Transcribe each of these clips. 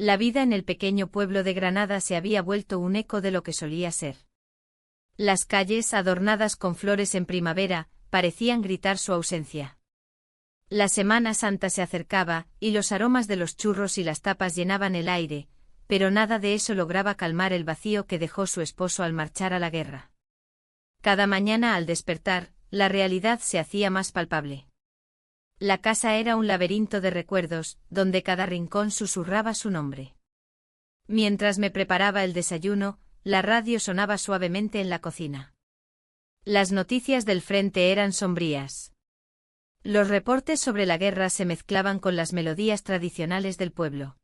La vida en el pequeño pueblo de Granada se había vuelto un eco de lo que solía ser. Las calles, adornadas con flores en primavera, parecían gritar su ausencia. La Semana Santa se acercaba, y los aromas de los churros y las tapas llenaban el aire, pero nada de eso lograba calmar el vacío que dejó su esposo al marchar a la guerra. Cada mañana al despertar, la realidad se hacía más palpable. La casa era un laberinto de recuerdos, donde cada rincón susurraba su nombre. Mientras me preparaba el desayuno, la radio sonaba suavemente en la cocina. Las noticias del frente eran sombrías. Los reportes sobre la guerra se mezclaban con las melodías tradicionales del pueblo.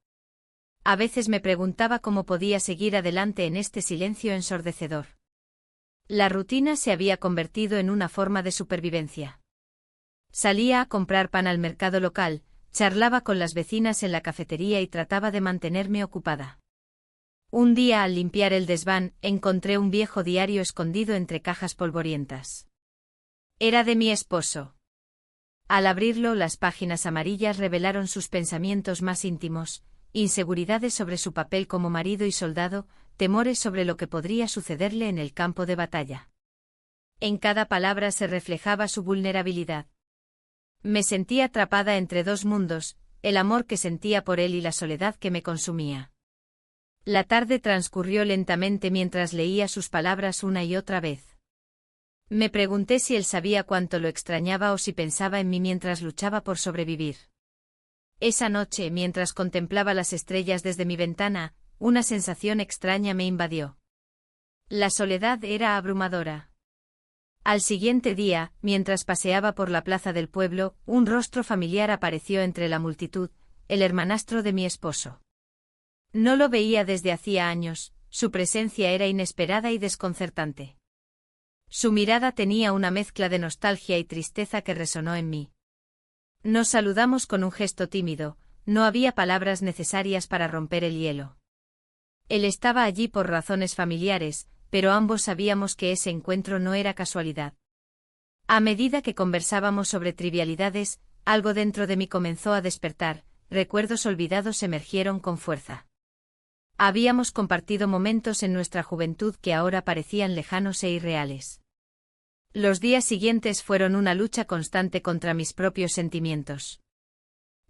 A veces me preguntaba cómo podía seguir adelante en este silencio ensordecedor. La rutina se había convertido en una forma de supervivencia. Salía a comprar pan al mercado local, charlaba con las vecinas en la cafetería y trataba de mantenerme ocupada. Un día al limpiar el desván, encontré un viejo diario escondido entre cajas polvorientas. Era de mi esposo. Al abrirlo, las páginas amarillas revelaron sus pensamientos más íntimos, inseguridades sobre su papel como marido y soldado, temores sobre lo que podría sucederle en el campo de batalla. En cada palabra se reflejaba su vulnerabilidad. Me sentía atrapada entre dos mundos, el amor que sentía por él y la soledad que me consumía. La tarde transcurrió lentamente mientras leía sus palabras una y otra vez. Me pregunté si él sabía cuánto lo extrañaba o si pensaba en mí mientras luchaba por sobrevivir. Esa noche, mientras contemplaba las estrellas desde mi ventana, una sensación extraña me invadió. La soledad era abrumadora. Al siguiente día, mientras paseaba por la plaza del pueblo, un rostro familiar apareció entre la multitud, el hermanastro de mi esposo. No lo veía desde hacía años, su presencia era inesperada y desconcertante. Su mirada tenía una mezcla de nostalgia y tristeza que resonó en mí. Nos saludamos con un gesto tímido, no había palabras necesarias para romper el hielo. Él estaba allí por razones familiares, pero ambos sabíamos que ese encuentro no era casualidad. A medida que conversábamos sobre trivialidades, algo dentro de mí comenzó a despertar, recuerdos olvidados emergieron con fuerza. Habíamos compartido momentos en nuestra juventud que ahora parecían lejanos e irreales. Los días siguientes fueron una lucha constante contra mis propios sentimientos.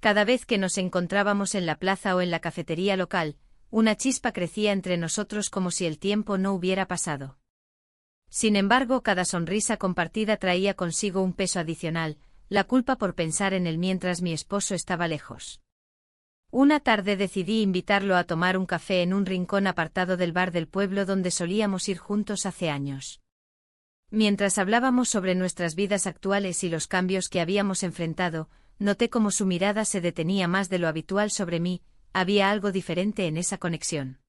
Cada vez que nos encontrábamos en la plaza o en la cafetería local, una chispa crecía entre nosotros como si el tiempo no hubiera pasado. Sin embargo, cada sonrisa compartida traía consigo un peso adicional, la culpa por pensar en él mientras mi esposo estaba lejos. Una tarde decidí invitarlo a tomar un café en un rincón apartado del bar del pueblo donde solíamos ir juntos hace años. Mientras hablábamos sobre nuestras vidas actuales y los cambios que habíamos enfrentado, noté cómo su mirada se detenía más de lo habitual sobre mí. Había algo diferente en esa conexión.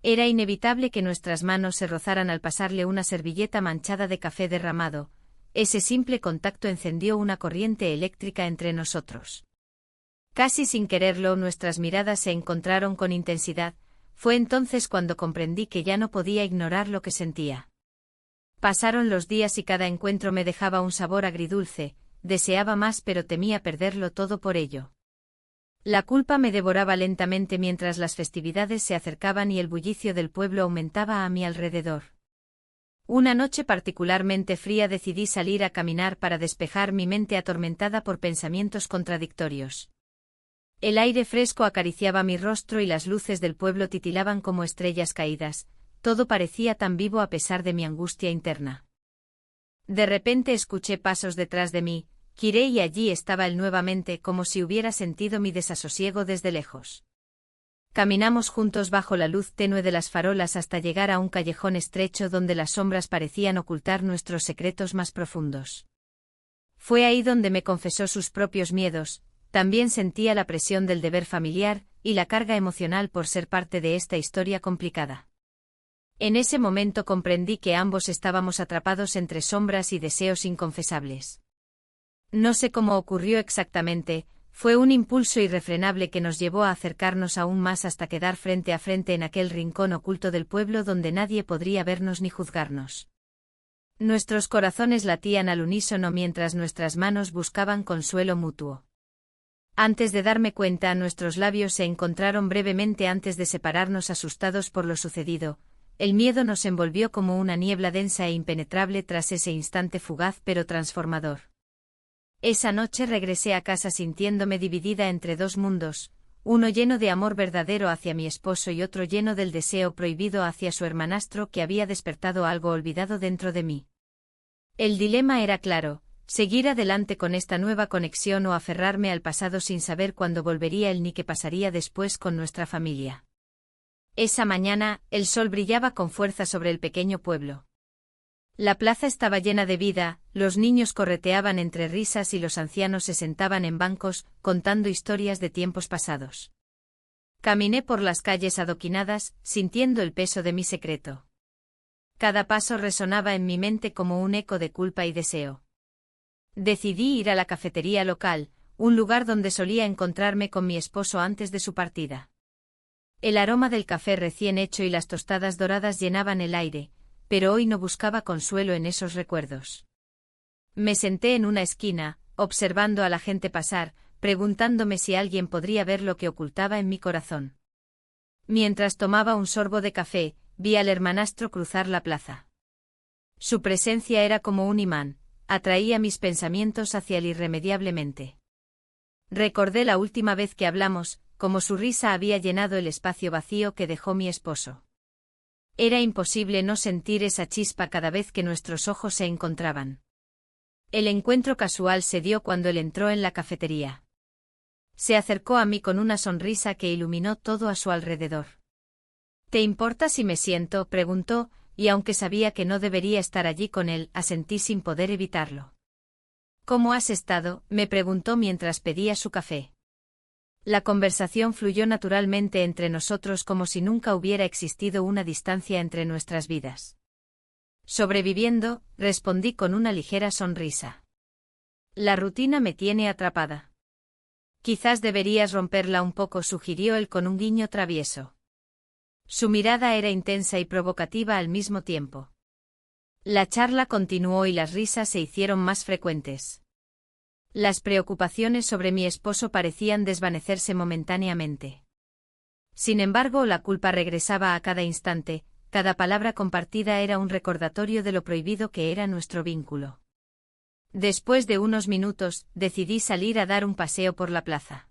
Era inevitable que nuestras manos se rozaran al pasarle una servilleta manchada de café derramado. Ese simple contacto encendió una corriente eléctrica entre nosotros. Casi sin quererlo, nuestras miradas se encontraron con intensidad. Fue entonces cuando comprendí que ya no podía ignorar lo que sentía. Pasaron los días y cada encuentro me dejaba un sabor agridulce. Deseaba más pero temía perderlo todo por ello. La culpa me devoraba lentamente mientras las festividades se acercaban y el bullicio del pueblo aumentaba a mi alrededor. Una noche particularmente fría decidí salir a caminar para despejar mi mente atormentada por pensamientos contradictorios. El aire fresco acariciaba mi rostro y las luces del pueblo titilaban como estrellas caídas. Todo parecía tan vivo a pesar de mi angustia interna. De repente escuché pasos detrás de mí. Giré y allí estaba él nuevamente, como si hubiera sentido mi desasosiego desde lejos. Caminamos juntos bajo la luz tenue de las farolas hasta llegar a un callejón estrecho donde las sombras parecían ocultar nuestros secretos más profundos. Fue ahí donde me confesó sus propios miedos. También sentía la presión del deber familiar y la carga emocional por ser parte de esta historia complicada. En ese momento comprendí que ambos estábamos atrapados entre sombras y deseos inconfesables. No sé cómo ocurrió exactamente, fue un impulso irrefrenable que nos llevó a acercarnos aún más hasta quedar frente a frente en aquel rincón oculto del pueblo donde nadie podría vernos ni juzgarnos. Nuestros corazones latían al unísono mientras nuestras manos buscaban consuelo mutuo. Antes de darme cuenta, nuestros labios se encontraron brevemente antes de separarnos asustados por lo sucedido. El miedo nos envolvió como una niebla densa e impenetrable tras ese instante fugaz pero transformador. Esa noche regresé a casa sintiéndome dividida entre dos mundos, uno lleno de amor verdadero hacia mi esposo y otro lleno del deseo prohibido hacia su hermanastro que había despertado algo olvidado dentro de mí. El dilema era claro: seguir adelante con esta nueva conexión o aferrarme al pasado sin saber cuándo volvería él ni qué pasaría después con nuestra familia. Esa mañana, el sol brillaba con fuerza sobre el pequeño pueblo. La plaza estaba llena de vida, los niños correteaban entre risas y los ancianos se sentaban en bancos, contando historias de tiempos pasados. Caminé por las calles adoquinadas, sintiendo el peso de mi secreto. Cada paso resonaba en mi mente como un eco de culpa y deseo. Decidí ir a la cafetería local, un lugar donde solía encontrarme con mi esposo antes de su partida. El aroma del café recién hecho y las tostadas doradas llenaban el aire, pero hoy no buscaba consuelo en esos recuerdos. Me senté en una esquina, observando a la gente pasar, preguntándome si alguien podría ver lo que ocultaba en mi corazón. Mientras tomaba un sorbo de café, vi al hermanastro cruzar la plaza. Su presencia era como un imán, atraía mis pensamientos hacia él irremediablemente. Recordé la última vez que hablamos, cómo su risa había llenado el espacio vacío que dejó mi esposo. Era imposible no sentir esa chispa cada vez que nuestros ojos se encontraban. El encuentro casual se dio cuando él entró en la cafetería. Se acercó a mí con una sonrisa que iluminó todo a su alrededor. ¿Te importa si me siento?, preguntó, y aunque sabía que no debería estar allí con él, asentí sin poder evitarlo. ¿Cómo has estado?, me preguntó mientras pedía su café. La conversación fluyó naturalmente entre nosotros como si nunca hubiera existido una distancia entre nuestras vidas. Sobreviviendo, respondí con una ligera sonrisa. La rutina me tiene atrapada. Quizás deberías romperla un poco, sugirió él con un guiño travieso. Su mirada era intensa y provocativa al mismo tiempo. La charla continuó y las risas se hicieron más frecuentes. Las preocupaciones sobre mi esposo parecían desvanecerse momentáneamente. Sin embargo, la culpa regresaba a cada instante, cada palabra compartida era un recordatorio de lo prohibido que era nuestro vínculo. Después de unos minutos, decidí salir a dar un paseo por la plaza.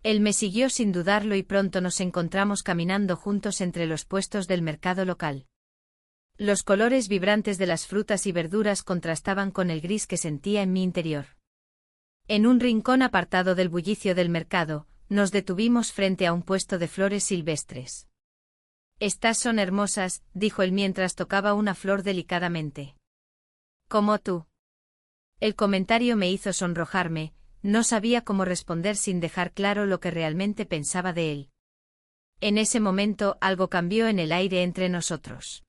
Él me siguió sin dudarlo y pronto nos encontramos caminando juntos entre los puestos del mercado local. Los colores vibrantes de las frutas y verduras contrastaban con el gris que sentía en mi interior. En un rincón apartado del bullicio del mercado, nos detuvimos frente a un puesto de flores silvestres. «Estas son hermosas», dijo él mientras tocaba una flor delicadamente. «Como tú». El comentario me hizo sonrojarme, no sabía cómo responder sin dejar claro lo que realmente pensaba de él. En ese momento algo cambió en el aire entre nosotros.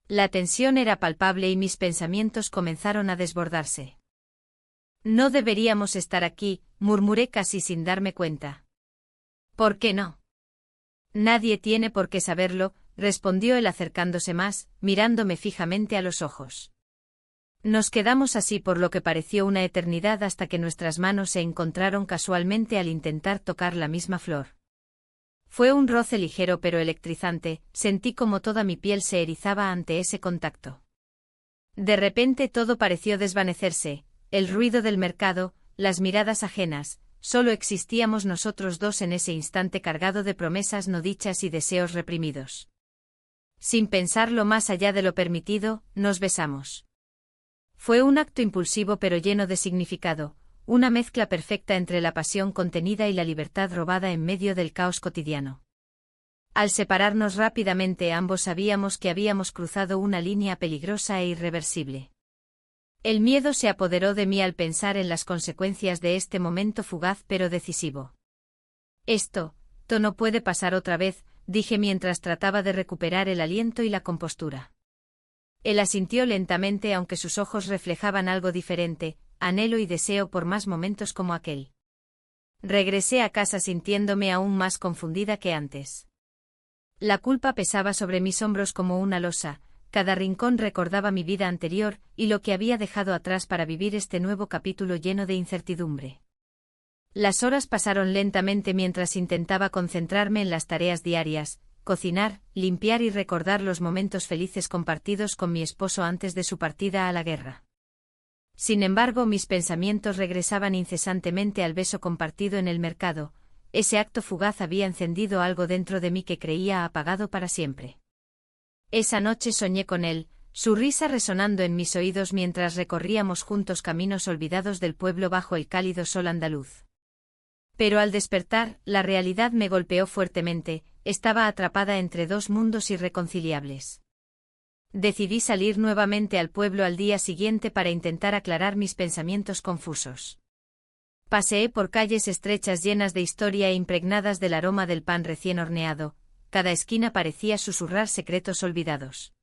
La tensión era palpable y mis pensamientos comenzaron a desbordarse. «No deberíamos estar aquí», murmuré casi sin darme cuenta. «¿Por qué no?» «Nadie tiene por qué saberlo», respondió él acercándose más, mirándome fijamente a los ojos. Nos quedamos así por lo que pareció una eternidad hasta que nuestras manos se encontraron casualmente al intentar tocar la misma flor. Fue un roce ligero pero electrizante, sentí como toda mi piel se erizaba ante ese contacto. De repente todo pareció desvanecerse. El ruido del mercado, las miradas ajenas, solo existíamos nosotros dos en ese instante cargado de promesas no dichas y deseos reprimidos. Sin pensarlo más allá de lo permitido, nos besamos. Fue un acto impulsivo pero lleno de significado, una mezcla perfecta entre la pasión contenida y la libertad robada en medio del caos cotidiano. Al separarnos rápidamente ambos sabíamos que habíamos cruzado una línea peligrosa e irreversible. El miedo se apoderó de mí al pensar en las consecuencias de este momento fugaz pero decisivo. Esto no puede pasar otra vez, dije mientras trataba de recuperar el aliento y la compostura. Él asintió lentamente aunque sus ojos reflejaban algo diferente, anhelo y deseo por más momentos como aquel. Regresé a casa sintiéndome aún más confundida que antes. La culpa pesaba sobre mis hombros como una losa. Cada rincón recordaba mi vida anterior y lo que había dejado atrás para vivir este nuevo capítulo lleno de incertidumbre. Las horas pasaron lentamente mientras intentaba concentrarme en las tareas diarias, cocinar, limpiar y recordar los momentos felices compartidos con mi esposo antes de su partida a la guerra. Sin embargo, mis pensamientos regresaban incesantemente al beso compartido en el mercado. Ese acto fugaz había encendido algo dentro de mí que creía apagado para siempre. Esa noche soñé con él, su risa resonando en mis oídos mientras recorríamos juntos caminos olvidados del pueblo bajo el cálido sol andaluz. Pero al despertar, la realidad me golpeó fuertemente, estaba atrapada entre dos mundos irreconciliables. Decidí salir nuevamente al pueblo al día siguiente para intentar aclarar mis pensamientos confusos. Paseé por calles estrechas llenas de historia e impregnadas del aroma del pan recién horneado, cada esquina parecía susurrar secretos olvidados.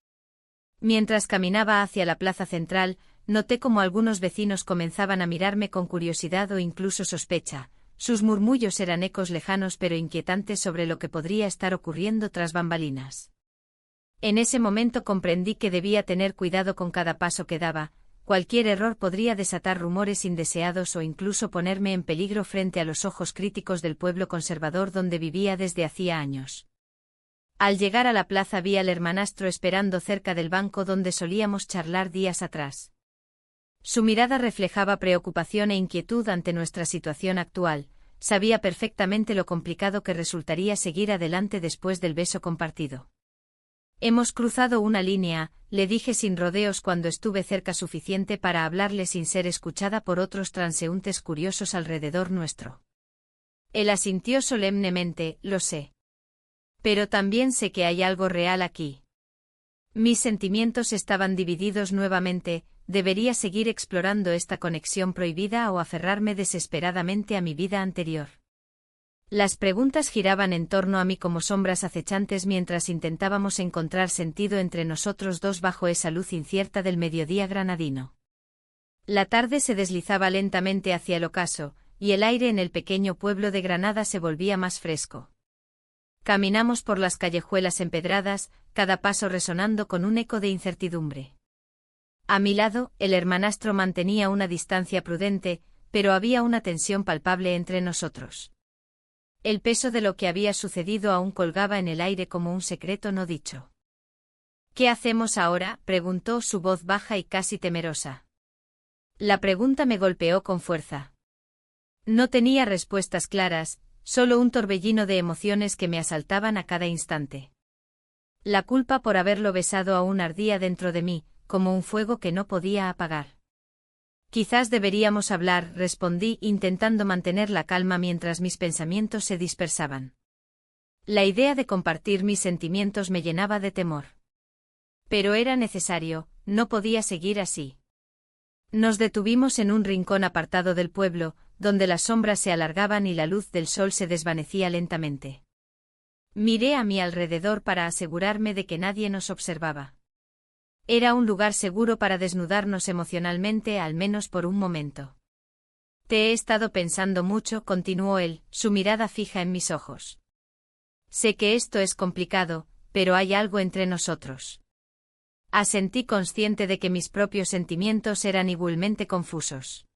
Mientras caminaba hacia la plaza central, noté cómo algunos vecinos comenzaban a mirarme con curiosidad o incluso sospecha. Sus murmullos eran ecos lejanos pero inquietantes sobre lo que podría estar ocurriendo tras bambalinas. En ese momento comprendí que debía tener cuidado con cada paso que daba. Cualquier error podría desatar rumores indeseados o incluso ponerme en peligro frente a los ojos críticos del pueblo conservador donde vivía desde hacía años. Al llegar a la plaza vi al hermanastro esperando cerca del banco donde solíamos charlar días atrás. Su mirada reflejaba preocupación e inquietud ante nuestra situación actual. Sabía perfectamente lo complicado que resultaría seguir adelante después del beso compartido. Hemos cruzado una línea, le dije sin rodeos cuando estuve cerca suficiente para hablarle sin ser escuchada por otros transeúntes curiosos alrededor nuestro. Él asintió solemnemente, lo sé. Pero también sé que hay algo real aquí. Mis sentimientos estaban divididos nuevamente. ¿Debería seguir explorando esta conexión prohibida o aferrarme desesperadamente a mi vida anterior? Las preguntas giraban en torno a mí como sombras acechantes mientras intentábamos encontrar sentido entre nosotros dos bajo esa luz incierta del mediodía granadino. La tarde se deslizaba lentamente hacia el ocaso, y el aire en el pequeño pueblo de Granada se volvía más fresco. Caminamos por las callejuelas empedradas, cada paso resonando con un eco de incertidumbre. A mi lado, el hermanastro mantenía una distancia prudente, pero había una tensión palpable entre nosotros. El peso de lo que había sucedido aún colgaba en el aire como un secreto no dicho. ¿Qué hacemos ahora?, preguntó su voz baja y casi temerosa. La pregunta me golpeó con fuerza. No tenía respuestas claras, solo un torbellino de emociones que me asaltaban a cada instante. La culpa por haberlo besado aún ardía dentro de mí, como un fuego que no podía apagar. Quizás deberíamos hablar, respondí, intentando mantener la calma mientras mis pensamientos se dispersaban. La idea de compartir mis sentimientos me llenaba de temor. Pero era necesario, no podía seguir así. Nos detuvimos en un rincón apartado del pueblo, donde las sombras se alargaban y la luz del sol se desvanecía lentamente. Miré a mi alrededor para asegurarme de que nadie nos observaba. Era un lugar seguro para desnudarnos emocionalmente, al menos por un momento. Te he estado pensando mucho, continuó él, su mirada fija en mis ojos. Sé que esto es complicado, pero hay algo entre nosotros. Asentí, consciente de que mis propios sentimientos eran igualmente confusos.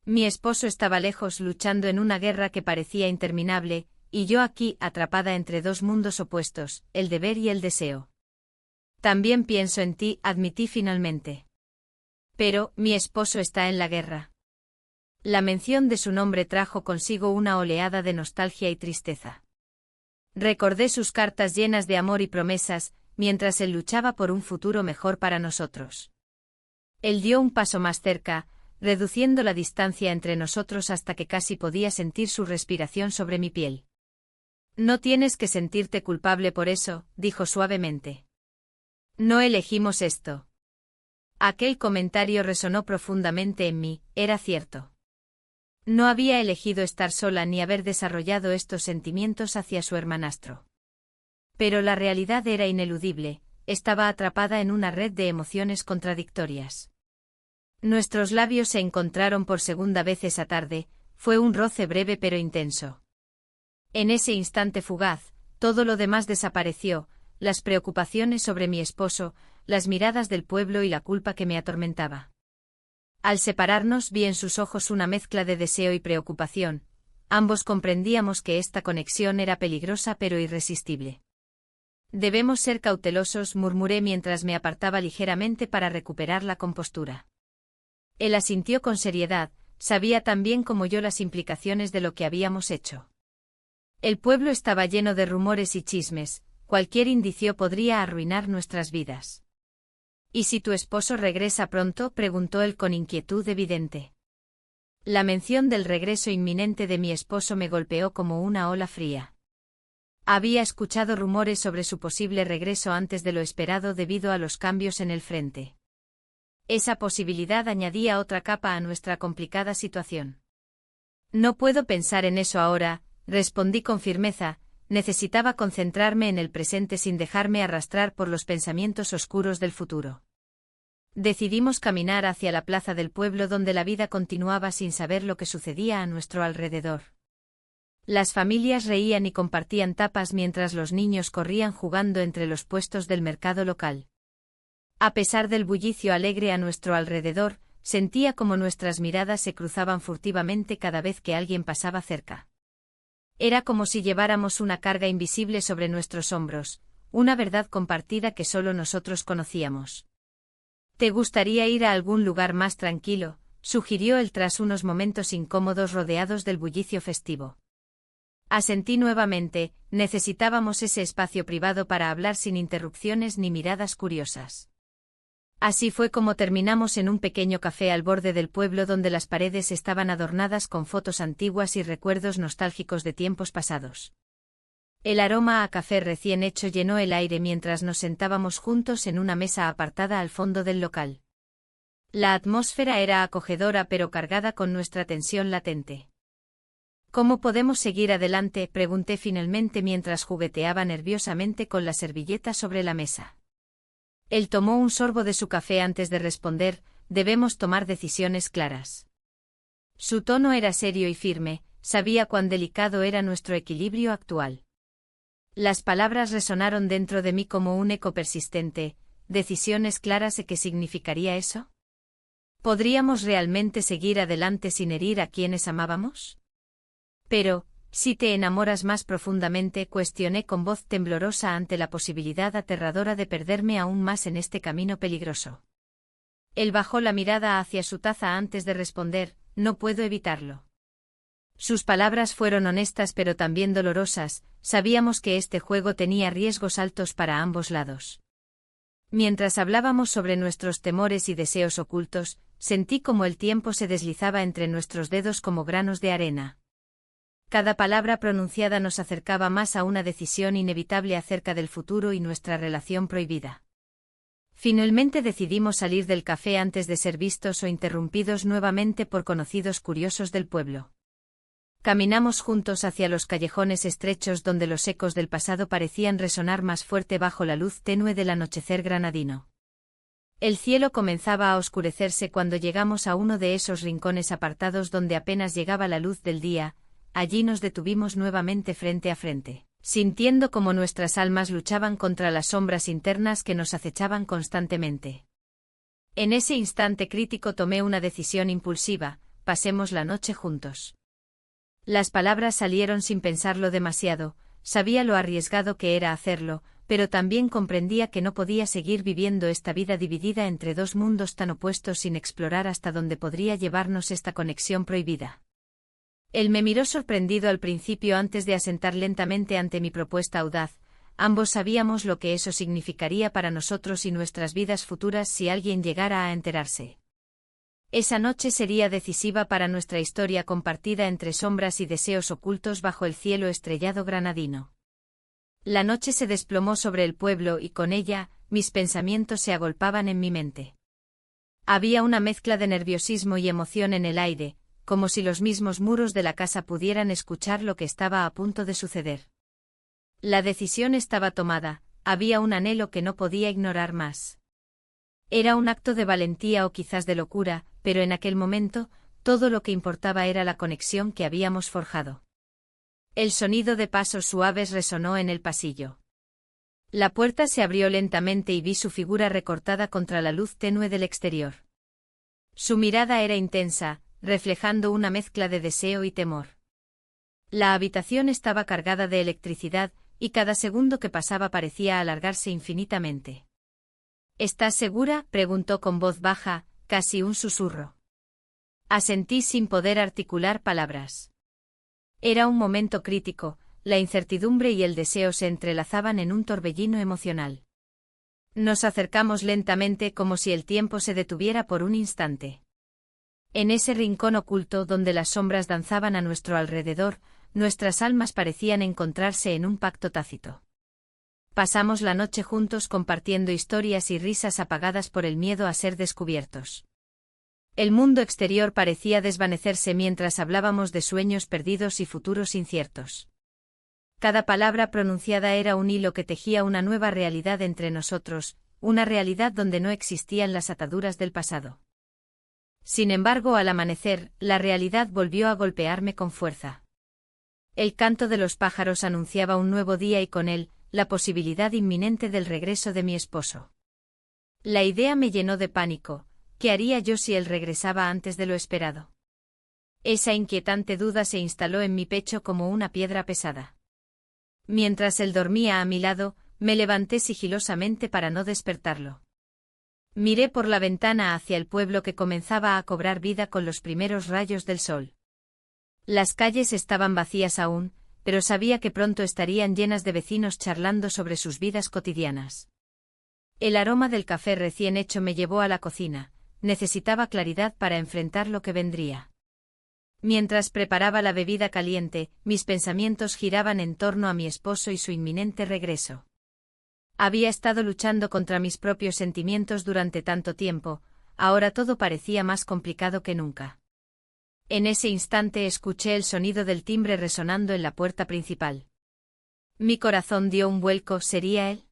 Mi esposo estaba lejos luchando en una guerra que parecía interminable, y yo aquí atrapada entre dos mundos opuestos, el deber y el deseo. También pienso en ti, admití finalmente. Pero, mi esposo está en la guerra. La mención de su nombre trajo consigo una oleada de nostalgia y tristeza. Recordé sus cartas llenas de amor y promesas, mientras él luchaba por un futuro mejor para nosotros. Él dio un paso más cerca, reduciendo la distancia entre nosotros hasta que casi podía sentir su respiración sobre mi piel. No tienes que sentirte culpable por eso, dijo suavemente. No elegimos esto. Aquel comentario resonó profundamente en mí, era cierto. No había elegido estar sola ni haber desarrollado estos sentimientos hacia su hermanastro. Pero la realidad era ineludible, estaba atrapada en una red de emociones contradictorias. Nuestros labios se encontraron por segunda vez esa tarde, fue un roce breve pero intenso. En ese instante fugaz, todo lo demás desapareció, las preocupaciones sobre mi esposo, las miradas del pueblo y la culpa que me atormentaba. Al separarnos vi en sus ojos una mezcla de deseo y preocupación, Ambos comprendíamos que esta conexión era peligrosa pero irresistible. Debemos ser cautelosos, murmuré mientras me apartaba ligeramente para recuperar la compostura. Él asintió con seriedad, sabía tan bien como yo las implicaciones de lo que habíamos hecho. El pueblo estaba lleno de rumores y chismes, cualquier indicio podría arruinar nuestras vidas. ¿Y si tu esposo regresa pronto?, preguntó él con inquietud evidente. La mención del regreso inminente de mi esposo me golpeó como una ola fría. Había escuchado rumores sobre su posible regreso antes de lo esperado debido a los cambios en el frente. Esa posibilidad añadía otra capa a nuestra complicada situación. No puedo pensar en eso ahora, respondí con firmeza, necesitaba concentrarme en el presente sin dejarme arrastrar por los pensamientos oscuros del futuro. Decidimos caminar hacia la plaza del pueblo donde la vida continuaba sin saber lo que sucedía a nuestro alrededor. Las familias reían y compartían tapas mientras los niños corrían jugando entre los puestos del mercado local. A pesar del bullicio alegre a nuestro alrededor, sentía como nuestras miradas se cruzaban furtivamente cada vez que alguien pasaba cerca. Era como si lleváramos una carga invisible sobre nuestros hombros, una verdad compartida que solo nosotros conocíamos. ¿Te gustaría ir a algún lugar más tranquilo?, sugirió él tras unos momentos incómodos rodeados del bullicio festivo. Asentí nuevamente, necesitábamos ese espacio privado para hablar sin interrupciones ni miradas curiosas. Así fue como terminamos en un pequeño café al borde del pueblo donde las paredes estaban adornadas con fotos antiguas y recuerdos nostálgicos de tiempos pasados. El aroma a café recién hecho llenó el aire mientras nos sentábamos juntos en una mesa apartada al fondo del local. La atmósfera era acogedora pero cargada con nuestra tensión latente. ¿Cómo podemos seguir adelante?, pregunté finalmente mientras jugueteaba nerviosamente con la servilleta sobre la mesa. Él tomó un sorbo de su café antes de responder: debemos tomar decisiones claras. Su tono era serio y firme, sabía cuán delicado era nuestro equilibrio actual. Las palabras resonaron dentro de mí como un eco persistente. ¿Decisiones claras? ¿Qué significaría eso? ¿Podríamos realmente seguir adelante sin herir a quienes amábamos? Pero, si te enamoras más profundamente, cuestioné con voz temblorosa ante la posibilidad aterradora de perderme aún más en este camino peligroso. Él bajó la mirada hacia su taza antes de responder: no puedo evitarlo. Sus palabras fueron honestas pero también dolorosas, sabíamos que este juego tenía riesgos altos para ambos lados. Mientras hablábamos sobre nuestros temores y deseos ocultos, sentí como el tiempo se deslizaba entre nuestros dedos como granos de arena. Cada palabra pronunciada nos acercaba más a una decisión inevitable acerca del futuro y nuestra relación prohibida. Finalmente decidimos salir del café antes de ser vistos o interrumpidos nuevamente por conocidos curiosos del pueblo. Caminamos juntos hacia los callejones estrechos donde los ecos del pasado parecían resonar más fuerte bajo la luz tenue del anochecer granadino. El cielo comenzaba a oscurecerse cuando llegamos a uno de esos rincones apartados donde apenas llegaba la luz del día. Allí nos detuvimos nuevamente frente a frente, sintiendo como nuestras almas luchaban contra las sombras internas que nos acechaban constantemente. En ese instante crítico tomé una decisión impulsiva: pasemos la noche juntos. Las palabras salieron sin pensarlo demasiado, sabía lo arriesgado que era hacerlo, pero también comprendía que no podía seguir viviendo esta vida dividida entre dos mundos tan opuestos sin explorar hasta dónde podría llevarnos esta conexión prohibida. Él me miró sorprendido al principio antes de asentar lentamente ante mi propuesta audaz. Ambos sabíamos lo que eso significaría para nosotros y nuestras vidas futuras si alguien llegara a enterarse. Esa noche sería decisiva para nuestra historia compartida entre sombras y deseos ocultos bajo el cielo estrellado granadino. La noche se desplomó sobre el pueblo y con ella, mis pensamientos se agolpaban en mi mente. Había una mezcla de nerviosismo y emoción en el aire, como si los mismos muros de la casa pudieran escuchar lo que estaba a punto de suceder. La decisión estaba tomada, había un anhelo que no podía ignorar más. Era un acto de valentía o quizás de locura, pero en aquel momento, todo lo que importaba era la conexión que habíamos forjado. El sonido de pasos suaves resonó en el pasillo. La puerta se abrió lentamente y vi su figura recortada contra la luz tenue del exterior. Su mirada era intensa, reflejando una mezcla de deseo y temor. La habitación estaba cargada de electricidad, y cada segundo que pasaba parecía alargarse infinitamente. ¿Estás segura?, preguntó con voz baja, casi un susurro. Asentí sin poder articular palabras. Era un momento crítico, la incertidumbre y el deseo se entrelazaban en un torbellino emocional. Nos acercamos lentamente como si el tiempo se detuviera por un instante. En ese rincón oculto donde las sombras danzaban a nuestro alrededor, nuestras almas parecían encontrarse en un pacto tácito. Pasamos la noche juntos compartiendo historias y risas apagadas por el miedo a ser descubiertos. El mundo exterior parecía desvanecerse mientras hablábamos de sueños perdidos y futuros inciertos. Cada palabra pronunciada era un hilo que tejía una nueva realidad entre nosotros, una realidad donde no existían las ataduras del pasado. Sin embargo, al amanecer, la realidad volvió a golpearme con fuerza. El canto de los pájaros anunciaba un nuevo día y con él, la posibilidad inminente del regreso de mi esposo. La idea me llenó de pánico. ¿Qué haría yo si él regresaba antes de lo esperado? Esa inquietante duda se instaló en mi pecho como una piedra pesada. Mientras él dormía a mi lado, me levanté sigilosamente para no despertarlo. Miré por la ventana hacia el pueblo que comenzaba a cobrar vida con los primeros rayos del sol. Las calles estaban vacías aún, pero sabía que pronto estarían llenas de vecinos charlando sobre sus vidas cotidianas. El aroma del café recién hecho me llevó a la cocina. Necesitaba claridad para enfrentar lo que vendría. Mientras preparaba la bebida caliente, mis pensamientos giraban en torno a mi esposo y su inminente regreso. Había estado luchando contra mis propios sentimientos durante tanto tiempo, ahora todo parecía más complicado que nunca. En ese instante escuché el sonido del timbre resonando en la puerta principal. Mi corazón dio un vuelco. ¿Sería él?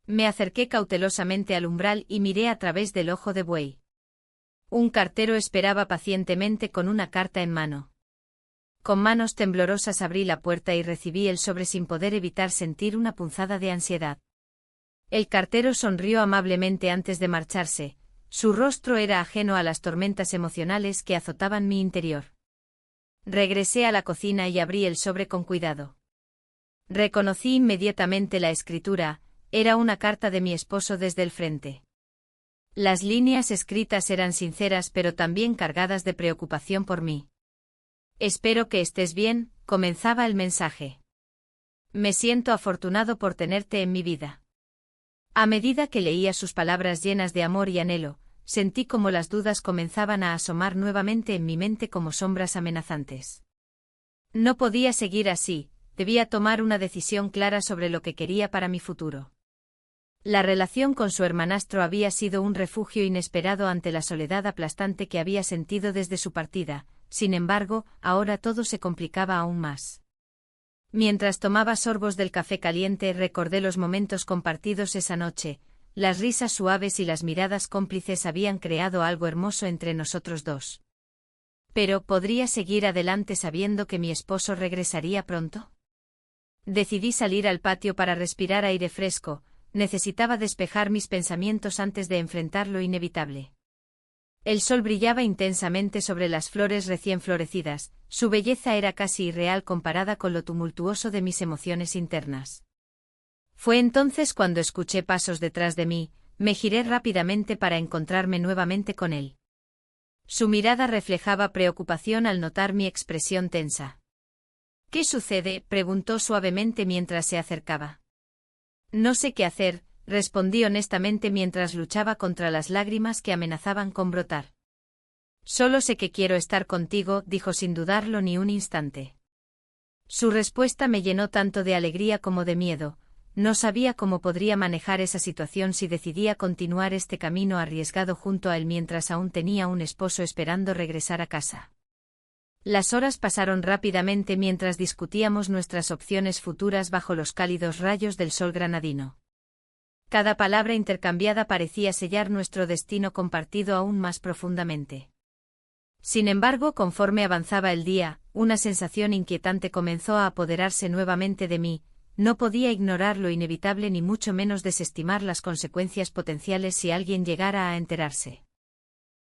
Me acerqué cautelosamente al umbral y miré a través del ojo de buey. Un cartero esperaba pacientemente con una carta en mano. Con manos temblorosas abrí la puerta y recibí el sobre sin poder evitar sentir una punzada de ansiedad. El cartero sonrió amablemente antes de marcharse. Su rostro era ajeno a las tormentas emocionales que azotaban mi interior. Regresé a la cocina y abrí el sobre con cuidado. Reconocí inmediatamente la escritura. Era una carta de mi esposo desde el frente. Las líneas escritas eran sinceras pero también cargadas de preocupación por mí. Espero que estés bien, comenzaba el mensaje. Me siento afortunado por tenerte en mi vida. A medida que leía sus palabras llenas de amor y anhelo, sentí como las dudas comenzaban a asomar nuevamente en mi mente como sombras amenazantes. No podía seguir así, debía tomar una decisión clara sobre lo que quería para mi futuro. La relación con su hermanastro había sido un refugio inesperado ante la soledad aplastante que había sentido desde su partida, sin embargo, ahora todo se complicaba aún más. Mientras tomaba sorbos del café caliente recordé los momentos compartidos esa noche, las risas suaves y las miradas cómplices habían creado algo hermoso entre nosotros dos. Pero, ¿podría seguir adelante sabiendo que mi esposo regresaría pronto? Decidí salir al patio para respirar aire fresco. Necesitaba despejar mis pensamientos antes de enfrentar lo inevitable. El sol brillaba intensamente sobre las flores recién florecidas, su belleza era casi irreal comparada con lo tumultuoso de mis emociones internas. Fue entonces cuando escuché pasos detrás de mí, me giré rápidamente para encontrarme nuevamente con él. Su mirada reflejaba preocupación al notar mi expresión tensa. ¿Qué sucede?, preguntó suavemente mientras se acercaba. No sé qué hacer, respondí honestamente mientras luchaba contra las lágrimas que amenazaban con brotar. Solo sé que quiero estar contigo, dijo sin dudarlo ni un instante. Su respuesta me llenó tanto de alegría como de miedo. No sabía cómo podría manejar esa situación si decidía continuar este camino arriesgado junto a él mientras aún tenía un esposo esperando regresar a casa. Las horas pasaron rápidamente mientras discutíamos nuestras opciones futuras bajo los cálidos rayos del sol granadino. Cada palabra intercambiada parecía sellar nuestro destino compartido aún más profundamente. Sin embargo, conforme avanzaba el día, una sensación inquietante comenzó a apoderarse nuevamente de mí. No podía ignorar lo inevitable ni mucho menos desestimar las consecuencias potenciales si alguien llegara a enterarse.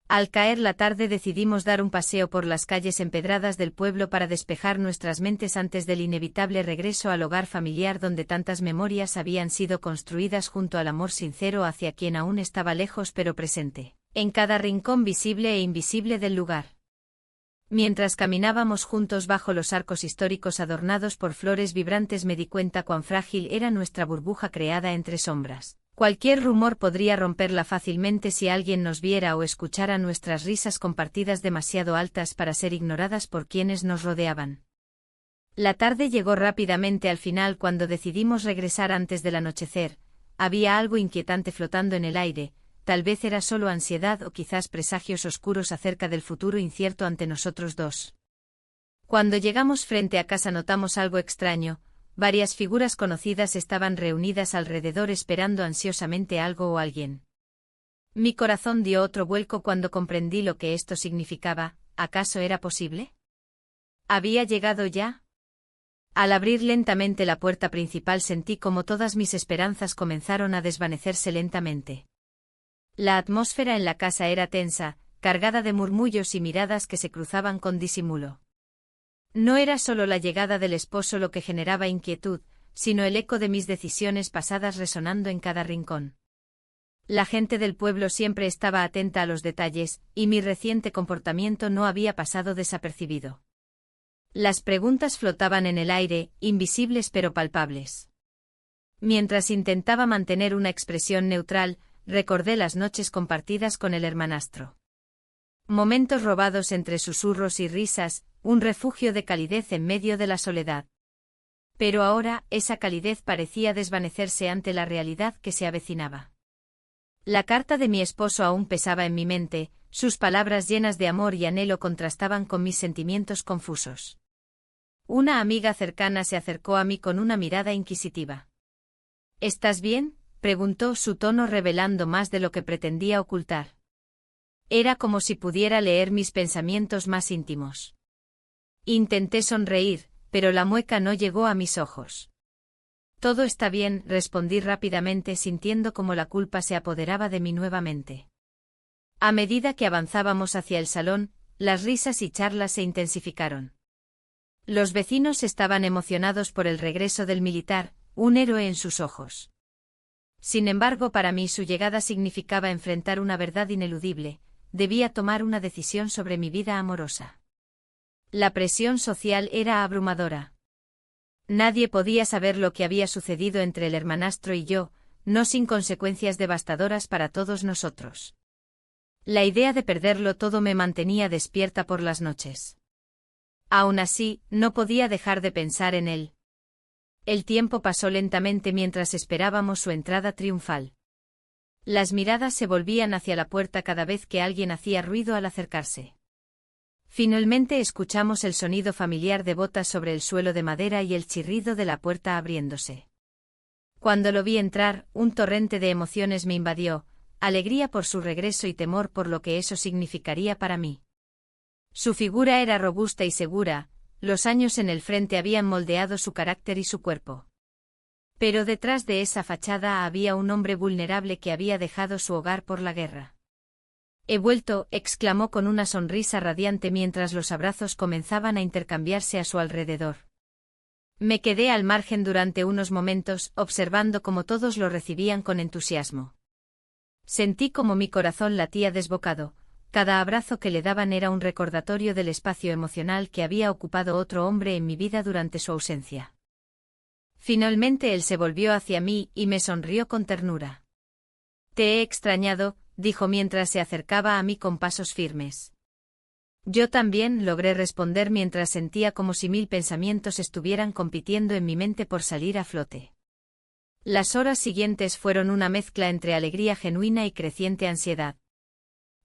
Al caer la tarde decidimos dar un paseo por las calles empedradas del pueblo para despejar nuestras mentes antes del inevitable regreso al hogar familiar donde tantas memorias habían sido construidas junto al amor sincero hacia quien aún estaba lejos pero presente, en cada rincón visible e invisible del lugar. Mientras caminábamos juntos bajo los arcos históricos adornados por flores vibrantes me di cuenta cuán frágil era nuestra burbuja creada entre sombras. Cualquier rumor podría romperla fácilmente si alguien nos viera o escuchara nuestras risas compartidas demasiado altas para ser ignoradas por quienes nos rodeaban. La tarde llegó rápidamente al final cuando decidimos regresar antes del anochecer. Había algo inquietante flotando en el aire, tal vez era solo ansiedad o quizás presagios oscuros acerca del futuro incierto ante nosotros dos. Cuando llegamos frente a casa notamos algo extraño. Varias figuras conocidas estaban reunidas alrededor esperando ansiosamente algo o alguien. Mi corazón dio otro vuelco cuando comprendí lo que esto significaba. ¿Acaso era posible? ¿Había llegado ya? Al abrir lentamente la puerta principal sentí como todas mis esperanzas comenzaron a desvanecerse lentamente. La atmósfera en la casa era tensa, cargada de murmullos y miradas que se cruzaban con disimulo. No era solo la llegada del esposo lo que generaba inquietud, sino el eco de mis decisiones pasadas resonando en cada rincón. La gente del pueblo siempre estaba atenta a los detalles, y mi reciente comportamiento no había pasado desapercibido. Las preguntas flotaban en el aire, invisibles pero palpables. Mientras intentaba mantener una expresión neutral, recordé las noches compartidas con el hermanastro. Momentos robados entre susurros y risas, un refugio de calidez en medio de la soledad. Pero ahora, esa calidez parecía desvanecerse ante la realidad que se avecinaba. La carta de mi esposo aún pesaba en mi mente, sus palabras llenas de amor y anhelo contrastaban con mis sentimientos confusos. Una amiga cercana se acercó a mí con una mirada inquisitiva. ¿Estás bien?, preguntó, su tono revelando más de lo que pretendía ocultar. Era como si pudiera leer mis pensamientos más íntimos. Intenté sonreír, pero la mueca no llegó a mis ojos. Todo está bien, respondí rápidamente sintiendo como la culpa se apoderaba de mí nuevamente. A medida que avanzábamos hacia el salón, las risas y charlas se intensificaron. Los vecinos estaban emocionados por el regreso del militar, un héroe en sus ojos. Sin embargo, para mí su llegada significaba enfrentar una verdad ineludible, debía tomar una decisión sobre mi vida amorosa. La presión social era abrumadora. Nadie podía saber lo que había sucedido entre el hermanastro y yo, no sin consecuencias devastadoras para todos nosotros. La idea de perderlo todo me mantenía despierta por las noches. Aún así, no podía dejar de pensar en él. El tiempo pasó lentamente mientras esperábamos su entrada triunfal. Las miradas se volvían hacia la puerta cada vez que alguien hacía ruido al acercarse. Finalmente escuchamos el sonido familiar de botas sobre el suelo de madera y el chirrido de la puerta abriéndose. Cuando lo vi entrar, un torrente de emociones me invadió, alegría por su regreso y temor por lo que eso significaría para mí. Su figura era robusta y segura, los años en el frente habían moldeado su carácter y su cuerpo. Pero detrás de esa fachada había un hombre vulnerable que había dejado su hogar por la guerra. He vuelto, exclamó con una sonrisa radiante mientras los abrazos comenzaban a intercambiarse a su alrededor. Me quedé al margen durante unos momentos, observando cómo todos lo recibían con entusiasmo. Sentí como mi corazón latía desbocado, cada abrazo que le daban era un recordatorio del espacio emocional que había ocupado otro hombre en mi vida durante su ausencia. Finalmente él se volvió hacia mí y me sonrió con ternura. Te he extrañado, dijo mientras se acercaba a mí con pasos firmes. Yo también, logré responder mientras sentía como si 1000 pensamientos estuvieran compitiendo en mi mente por salir a flote. Las horas siguientes fueron una mezcla entre alegría genuina y creciente ansiedad.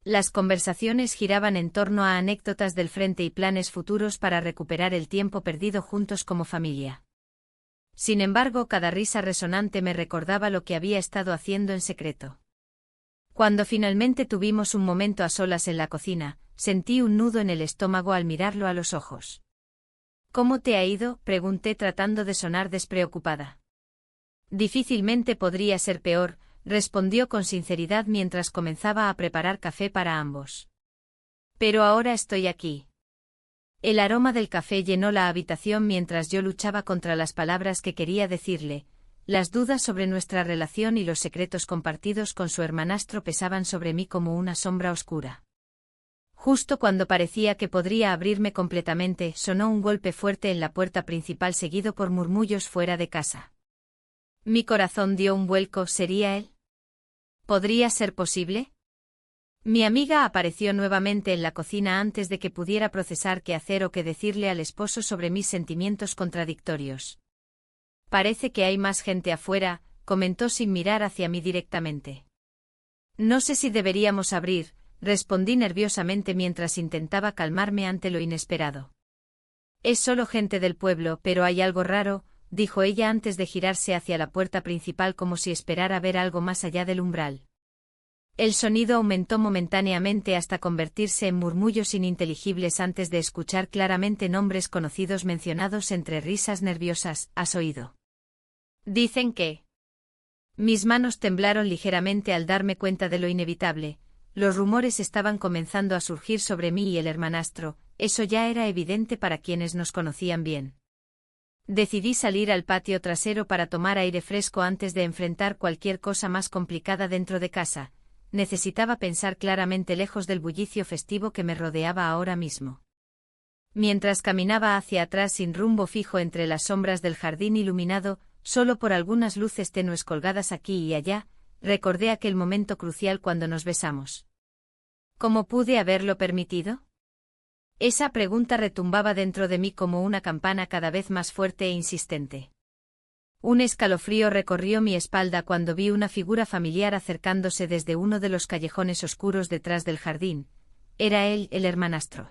Las conversaciones giraban en torno a anécdotas del frente y planes futuros para recuperar el tiempo perdido juntos como familia. Sin embargo, cada risa resonante me recordaba lo que había estado haciendo en secreto. Cuando finalmente tuvimos un momento a solas en la cocina, sentí un nudo en el estómago al mirarlo a los ojos. ¿Cómo te ha ido?, pregunté tratando de sonar despreocupada. Difícilmente podría ser peor, respondió con sinceridad mientras comenzaba a preparar café para ambos. Pero ahora estoy aquí. El aroma del café llenó la habitación mientras yo luchaba contra las palabras que quería decirle. Las dudas sobre nuestra relación y los secretos compartidos con su hermanastro pesaban sobre mí como una sombra oscura. Justo cuando parecía que podría abrirme completamente, sonó un golpe fuerte en la puerta principal seguido por murmullos fuera de casa. Mi corazón dio un vuelco. ¿Sería él? ¿Podría ser posible? Mi amiga apareció nuevamente en la cocina antes de que pudiera procesar qué hacer o qué decirle al esposo sobre mis sentimientos contradictorios. Parece que hay más gente afuera, comentó sin mirar hacia mí directamente. No sé si deberíamos abrir, respondí nerviosamente mientras intentaba calmarme ante lo inesperado. Es solo gente del pueblo, pero hay algo raro, dijo ella antes de girarse hacia la puerta principal como si esperara ver algo más allá del umbral. El sonido aumentó momentáneamente hasta convertirse en murmullos ininteligibles antes de escuchar claramente nombres conocidos mencionados entre risas nerviosas. ¿Has oído? Dicen que... Mis manos temblaron ligeramente al darme cuenta de lo inevitable. Los rumores estaban comenzando a surgir sobre mí y el hermanastro, eso ya era evidente para quienes nos conocían bien. Decidí salir al patio trasero para tomar aire fresco antes de enfrentar cualquier cosa más complicada dentro de casa. Necesitaba pensar claramente lejos del bullicio festivo que me rodeaba ahora mismo. Mientras caminaba hacia atrás sin rumbo fijo entre las sombras del jardín iluminado, solo por algunas luces tenues colgadas aquí y allá, recordé aquel momento crucial cuando nos besamos. ¿Cómo pude haberlo permitido? Esa pregunta retumbaba dentro de mí como una campana cada vez más fuerte e insistente. Un escalofrío recorrió mi espalda cuando vi una figura familiar acercándose desde uno de los callejones oscuros detrás del jardín. Era él, el hermanastro.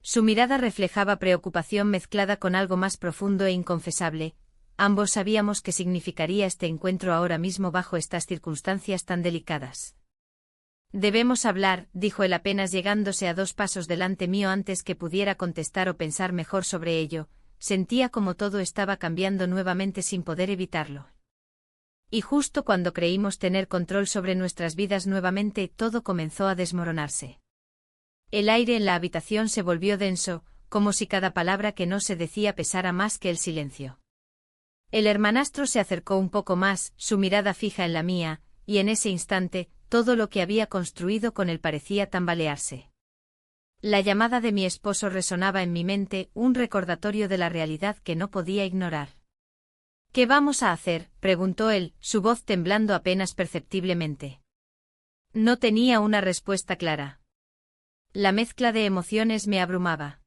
Su mirada reflejaba preocupación mezclada con algo más profundo e inconfesable. Ambos sabíamos qué significaría este encuentro ahora mismo bajo estas circunstancias tan delicadas. Debemos hablar, dijo él apenas llegándose a 2 pasos delante mío antes que pudiera contestar o pensar mejor sobre ello. Sentía como todo estaba cambiando nuevamente sin poder evitarlo. Y justo cuando creímos tener control sobre nuestras vidas nuevamente, todo comenzó a desmoronarse. El aire en la habitación se volvió denso, como si cada palabra que no se decía pesara más que el silencio. El hermanastro se acercó un poco más, su mirada fija en la mía, y en ese instante, todo lo que había construido con él parecía tambalearse. La llamada de mi esposo resonaba en mi mente, un recordatorio de la realidad que no podía ignorar. ¿Qué vamos a hacer?, preguntó él, su voz temblando apenas perceptiblemente. No tenía una respuesta clara. La mezcla de emociones me abrumaba.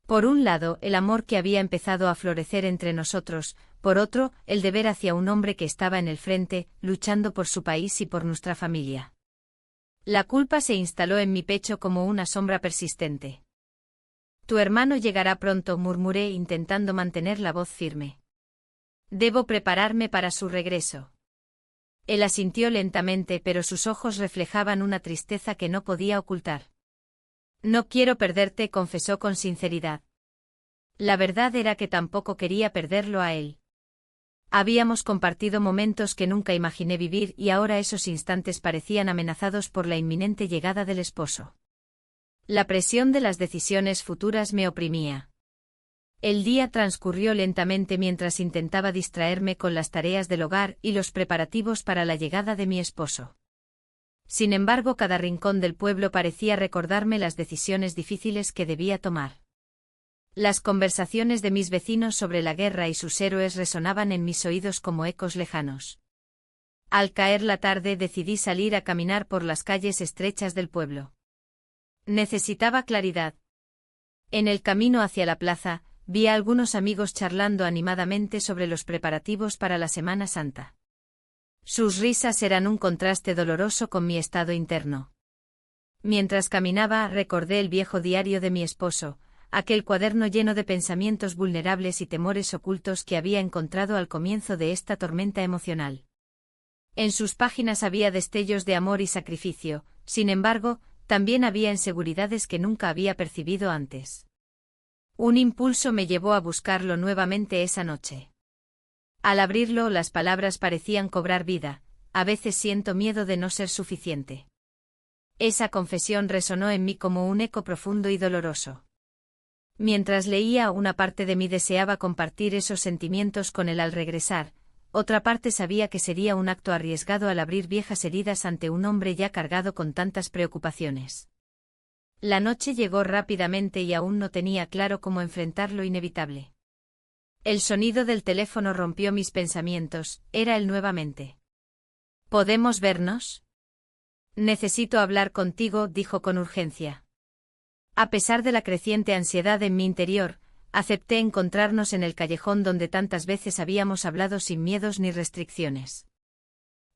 Por un lado, el amor que había empezado a florecer entre nosotros, por otro, el deber hacia un hombre que estaba en el frente, luchando por su país y por nuestra familia. La culpa se instaló en mi pecho como una sombra persistente. Tu hermano llegará pronto, murmuré intentando mantener la voz firme. Debo prepararme para su regreso. Él asintió lentamente, pero sus ojos reflejaban una tristeza que no podía ocultar. No quiero perderte, confesó con sinceridad. La verdad era que tampoco quería perderlo a él. Habíamos compartido momentos que nunca imaginé vivir y ahora esos instantes parecían amenazados por la inminente llegada del esposo. La presión de las decisiones futuras me oprimía. El día transcurrió lentamente mientras intentaba distraerme con las tareas del hogar y los preparativos para la llegada de mi esposo. Sin embargo, cada rincón del pueblo parecía recordarme las decisiones difíciles que debía tomar. Las conversaciones de mis vecinos sobre la guerra y sus héroes resonaban en mis oídos como ecos lejanos. Al caer la tarde decidí salir a caminar por las calles estrechas del pueblo. Necesitaba claridad. En el camino hacia la plaza, vi a algunos amigos charlando animadamente sobre los preparativos para la Semana Santa. Sus risas eran un contraste doloroso con mi estado interno. Mientras caminaba, recordé el viejo diario de mi esposo, aquel cuaderno lleno de pensamientos vulnerables y temores ocultos que había encontrado al comienzo de esta tormenta emocional. En sus páginas había destellos de amor y sacrificio, sin embargo, también había inseguridades que nunca había percibido antes. Un impulso me llevó a buscarlo nuevamente esa noche. Al abrirlo, las palabras parecían cobrar vida. A veces siento miedo de no ser suficiente. Esa confesión resonó en mí como un eco profundo y doloroso. Mientras leía, una parte de mí deseaba compartir esos sentimientos con él al regresar, otra parte sabía que sería un acto arriesgado al abrir viejas heridas ante un hombre ya cargado con tantas preocupaciones. La noche llegó rápidamente y aún no tenía claro cómo enfrentar lo inevitable. El sonido del teléfono rompió mis pensamientos, era él nuevamente. ¿Podemos vernos? Necesito hablar contigo, dijo con urgencia. A pesar de la creciente ansiedad en mi interior, acepté encontrarnos en el callejón donde tantas veces habíamos hablado sin miedos ni restricciones.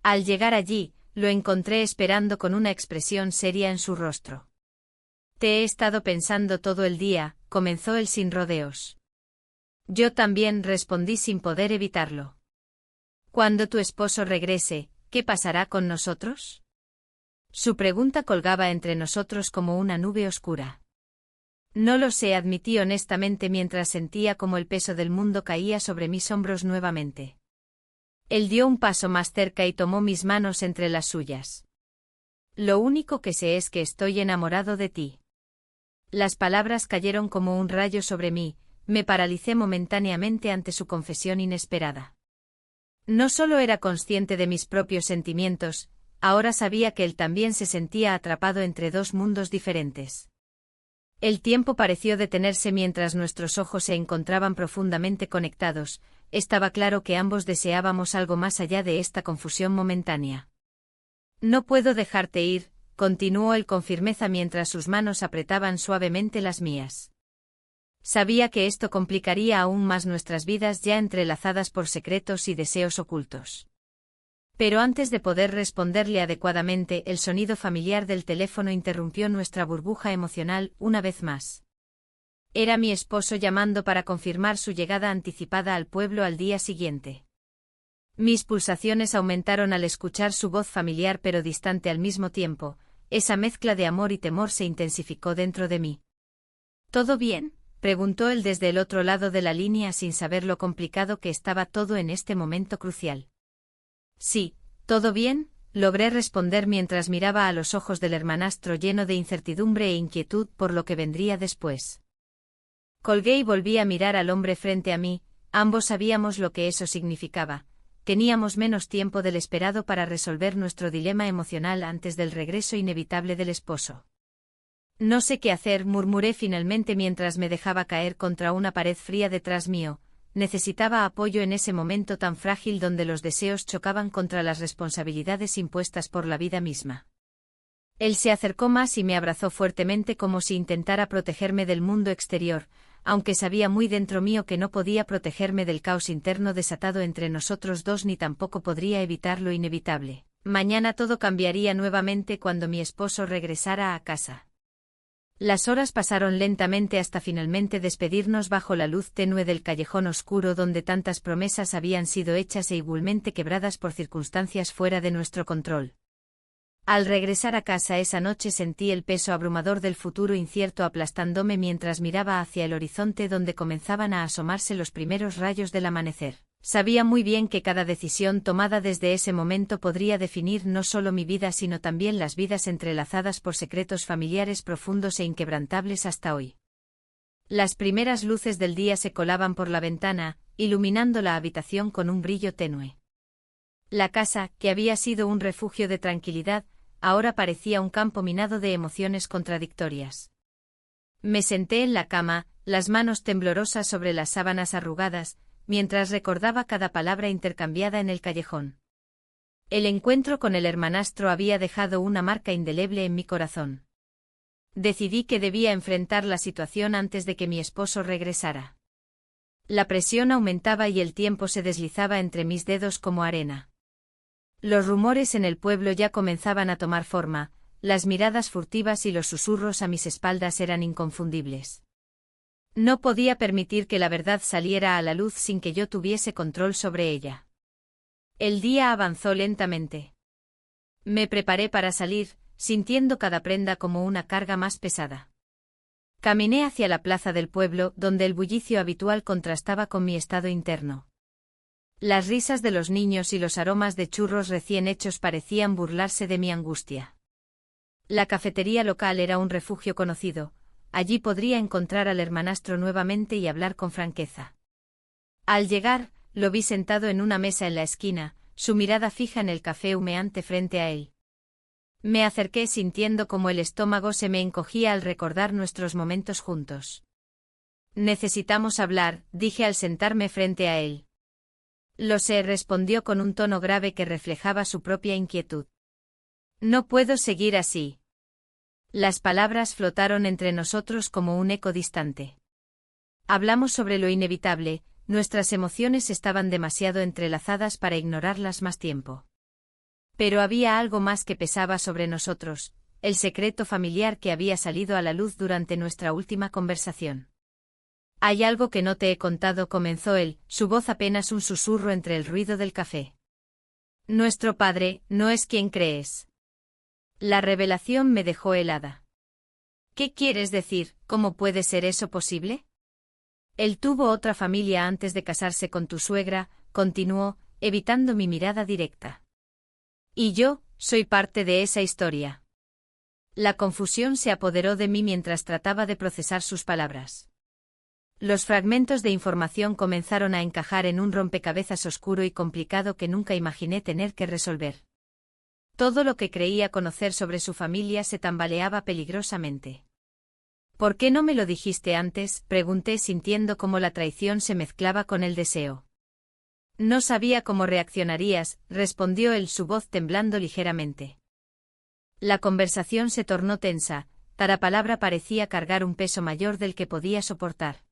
Al llegar allí, lo encontré esperando con una expresión seria en su rostro. Te he estado pensando todo el día, comenzó él sin rodeos. Yo también, respondí sin poder evitarlo. Cuando tu esposo regrese, ¿qué pasará con nosotros? Su pregunta colgaba entre nosotros como una nube oscura. No lo sé, admití honestamente mientras sentía como el peso del mundo caía sobre mis hombros nuevamente. Él dio un paso más cerca y tomó mis manos entre las suyas. Lo único que sé es que estoy enamorado de ti. Las palabras cayeron como un rayo sobre mí, me paralicé momentáneamente ante su confesión inesperada. No solo era consciente de mis propios sentimientos, ahora sabía que él también se sentía atrapado entre dos mundos diferentes. El tiempo pareció detenerse mientras nuestros ojos se encontraban profundamente conectados, estaba claro que ambos deseábamos algo más allá de esta confusión momentánea. No puedo dejarte ir, continuó él con firmeza mientras sus manos apretaban suavemente las mías. Sabía que esto complicaría aún más nuestras vidas ya entrelazadas por secretos y deseos ocultos. Pero antes de poder responderle adecuadamente, el sonido familiar del teléfono interrumpió nuestra burbuja emocional una vez más. Era mi esposo llamando para confirmar su llegada anticipada al pueblo al día siguiente. Mis pulsaciones aumentaron al escuchar su voz familiar pero distante al mismo tiempo, esa mezcla de amor y temor se intensificó dentro de mí. ¿Todo bien?, preguntó él desde el otro lado de la línea sin saber lo complicado que estaba todo en este momento crucial. Sí, todo bien, logré responder mientras miraba a los ojos del hermanastro lleno de incertidumbre e inquietud por lo que vendría después. Colgué y volví a mirar al hombre frente a mí, ambos sabíamos lo que eso significaba, teníamos menos tiempo del esperado para resolver nuestro dilema emocional antes del regreso inevitable del esposo. No sé qué hacer, murmuré finalmente mientras me dejaba caer contra una pared fría detrás mío. Necesitaba apoyo en ese momento tan frágil donde los deseos chocaban contra las responsabilidades impuestas por la vida misma. Él se acercó más y me abrazó fuertemente como si intentara protegerme del mundo exterior, aunque sabía muy dentro mío que no podía protegerme del caos interno desatado entre nosotros dos ni tampoco podría evitar lo inevitable. Mañana todo cambiaría nuevamente cuando mi esposo regresara a casa. Las horas pasaron lentamente hasta finalmente despedirnos bajo la luz tenue del callejón oscuro donde tantas promesas habían sido hechas e igualmente quebradas por circunstancias fuera de nuestro control. Al regresar a casa esa noche sentí el peso abrumador del futuro incierto aplastándome mientras miraba hacia el horizonte donde comenzaban a asomarse los primeros rayos del amanecer. Sabía muy bien que cada decisión tomada desde ese momento podría definir no solo mi vida sino también las vidas entrelazadas por secretos familiares profundos e inquebrantables hasta hoy. Las primeras luces del día se colaban por la ventana, iluminando la habitación con un brillo tenue. La casa, que había sido un refugio de tranquilidad, ahora parecía un campo minado de emociones contradictorias. Me senté en la cama, las manos temblorosas sobre las sábanas arrugadas, mientras recordaba cada palabra intercambiada en el callejón. El encuentro con el hermanastro había dejado una marca indeleble en mi corazón. Decidí que debía enfrentar la situación antes de que mi esposo regresara. La presión aumentaba y el tiempo se deslizaba entre mis dedos como arena. Los rumores en el pueblo ya comenzaban a tomar forma, las miradas furtivas y los susurros a mis espaldas eran inconfundibles. No podía permitir que la verdad saliera a la luz sin que yo tuviese control sobre ella. El día avanzó lentamente. Me preparé para salir, sintiendo cada prenda como una carga más pesada. Caminé hacia la plaza del pueblo, donde el bullicio habitual contrastaba con mi estado interno. Las risas de los niños y los aromas de churros recién hechos parecían burlarse de mi angustia. La cafetería local era un refugio conocido, allí podría encontrar al hermanastro nuevamente y hablar con franqueza. Al llegar, lo vi sentado en una mesa en la esquina, su mirada fija en el café humeante frente a él. Me acerqué sintiendo como el estómago se me encogía al recordar nuestros momentos juntos. Necesitamos hablar, dije al sentarme frente a él. Lo sé, respondió con un tono grave que reflejaba su propia inquietud. No puedo seguir así. Las palabras flotaron entre nosotros como un eco distante. Hablamos sobre lo inevitable, nuestras emociones estaban demasiado entrelazadas para ignorarlas más tiempo. Pero había algo más que pesaba sobre nosotros, el secreto familiar que había salido a la luz durante nuestra última conversación. Hay algo que no te he contado, comenzó él, su voz apenas un susurro entre el ruido del café. Nuestro padre no es quien crees. La revelación me dejó helada. ¿Qué quieres decir? ¿Cómo puede ser eso posible? Él tuvo otra familia antes de casarse con tu suegra, continuó, evitando mi mirada directa. Y yo, soy parte de esa historia. La confusión se apoderó de mí mientras trataba de procesar sus palabras. Los fragmentos de información comenzaron a encajar en un rompecabezas oscuro y complicado que nunca imaginé tener que resolver. Todo lo que creía conocer sobre su familia se tambaleaba peligrosamente. ¿Por qué no me lo dijiste antes?, pregunté sintiendo cómo la traición se mezclaba con el deseo. No sabía cómo reaccionarías, respondió él, su voz temblando ligeramente. La conversación se tornó tensa, cada palabra parecía cargar un peso mayor del que podía soportar.